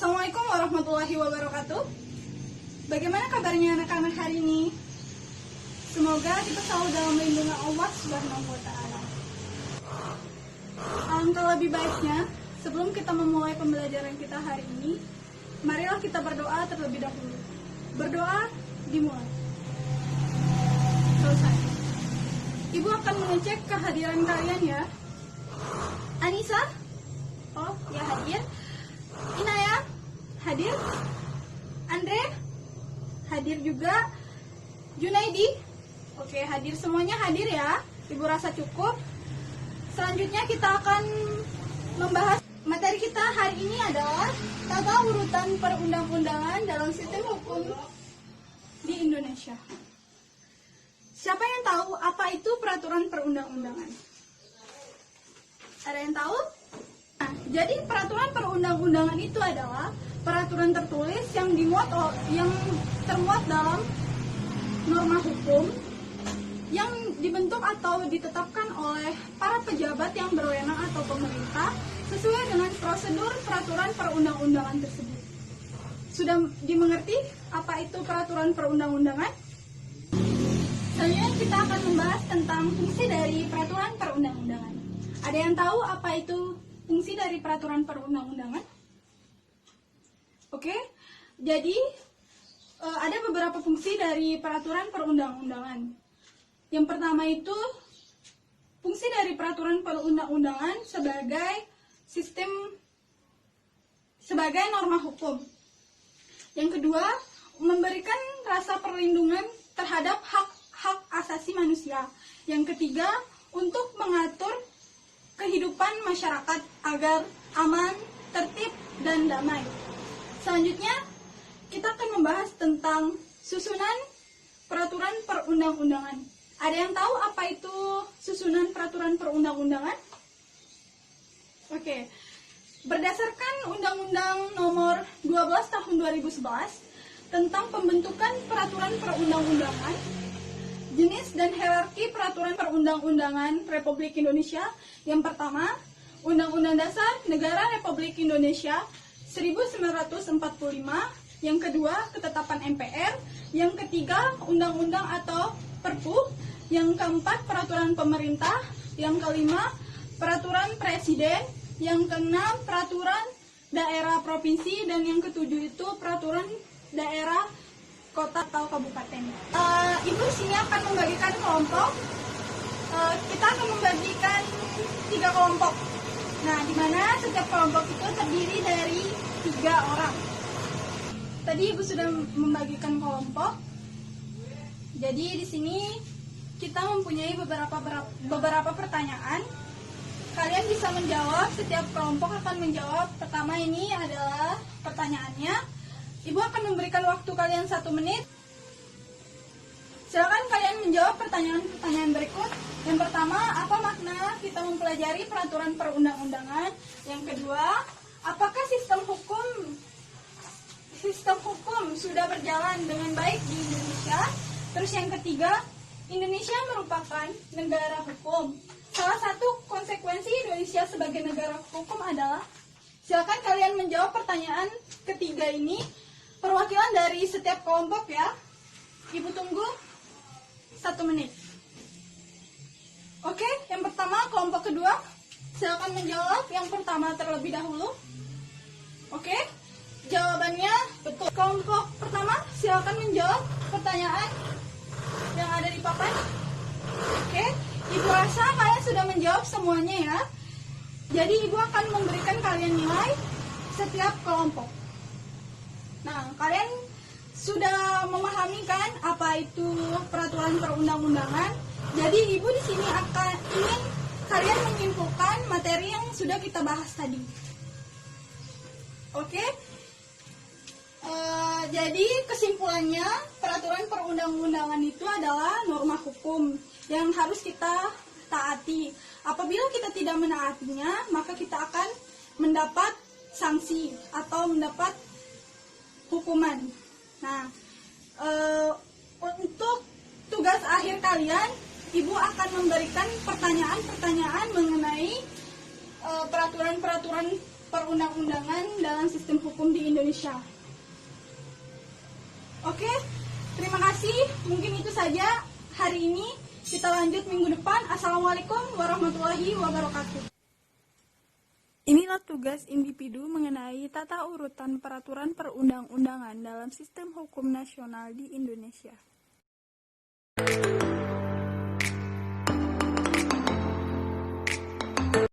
Assalamualaikum warahmatullahi wabarakatuh. Bagaimana kabarnya anak-anak hari ini? Semoga kita selalu dalam lindungan Allah Subhanahu wa Ta'ala. Alangkah lebih baiknya, sebelum kita memulai pembelajaran kita hari ini, marilah kita berdoa terlebih dahulu. Berdoa dimulai. Selesai. Ibu akan mengecek kehadiran kalian ya. Anissa? Oh, ya hadir. Inaya? Hadir. Andre? Hadir juga. Junaidi? Oke, hadir, semuanya hadir ya. Ibu rasa cukup. Selanjutnya kita akan membahas materi kita hari ini adalah tata urutan perundang-undangan dalam sistem hukum di Indonesia. Siapa yang tahu apa itu peraturan perundang-undangan? Ada yang tahu? Nah, jadi peraturan perundang-undangan itu adalah peraturan tertulis yang termuat dalam norma hukum yang dibentuk atau ditetapkan oleh para pejabat yang berwenang atau pemerintah sesuai dengan prosedur peraturan perundang-undangan tersebut. Sudah dimengerti apa itu peraturan perundang-undangan? Selanjutnya kita akan membahas tentang fungsi dari peraturan perundang-undangan. Ada yang tahu apa itu fungsi dari peraturan perundang-undangan? Oke, jadi ada beberapa fungsi dari peraturan perundang-undangan. Yang pertama itu fungsi dari peraturan perundang-undangan sebagai norma hukum. Yang kedua, memberikan rasa perlindungan terhadap hak asasi manusia. Yang ketiga, untuk mengatur kehidupan masyarakat agar aman, tertib, dan damai. Selanjutnya, kita akan membahas tentang susunan peraturan perundang-undangan. Ada yang tahu apa itu susunan peraturan perundang-undangan? Oke. Berdasarkan Undang-Undang Nomor 12 Tahun 2011 tentang pembentukan peraturan perundang-undangan, jenis dan hierarki peraturan perundang-undangan Republik Indonesia. Yang pertama, Undang-Undang Dasar Negara Republik Indonesia 1945. Yang kedua, ketetapan MPR. Yang ketiga, undang-undang atau Perpu. Yang keempat, peraturan pemerintah. Yang kelima, peraturan presiden. Yang keenam, peraturan daerah provinsi. Dan yang ketujuh itu peraturan daerah kota atau kabupaten. Ibu di sini akan membagikan kelompok. Kita akan membagikan 3 kelompok. Nah, di mana setiap kelompok itu terdiri dari 3 orang. Tadi Ibu sudah membagikan kelompok. Jadi di sini kita mempunyai beberapa pertanyaan. Kalian bisa menjawab, setiap kelompok akan menjawab. Pertama ini adalah pertanyaannya. Ibu akan memberikan waktu kalian 1 menit. Silakan kalian menjawab pertanyaan-pertanyaan berikut. Yang pertama, apa makna kita mempelajari peraturan perundang-undangan? Yang kedua, apakah sistem hukum sudah berjalan dengan baik di Indonesia? Terus yang ketiga, Indonesia merupakan negara hukum. Salah satu konsekuensi Indonesia sebagai negara hukum adalah, silakan kalian menjawab pertanyaan ketiga ini. Perwakilan dari setiap kelompok ya. Ibu tunggu 1 menit. Oke, yang pertama kelompok kedua. Silakan menjawab yang pertama terlebih dahulu. Oke, jawabannya betul. Kelompok pertama silakan menjawab pertanyaan yang ada di papan. Oke, Ibu rasa kalian sudah menjawab semuanya ya. Jadi Ibu akan memberikan kalian nilai setiap kelompok. Nah, kalian sudah memahami kan apa itu peraturan perundang-undangan? Jadi Ibu di sini ingin kalian menyimpulkan materi yang sudah kita bahas tadi. Oke? Jadi kesimpulannya, peraturan perundang-undangan itu adalah norma hukum yang harus kita taati. Apabila kita tidak menaatinya, maka kita akan mendapat sanksi atau mendapat hukuman. Nah, untuk tugas akhir kalian, Ibu akan memberikan pertanyaan-pertanyaan mengenai peraturan-peraturan perundang-undangan dalam sistem hukum di Indonesia. Oke, terima kasih. Mungkin itu saja hari ini. Kita lanjut minggu depan. Assalamualaikum warahmatullahi wabarakatuh. Inilah tugas individu mengenai tata urutan peraturan perundang-undangan dalam sistem hukum nasional di Indonesia.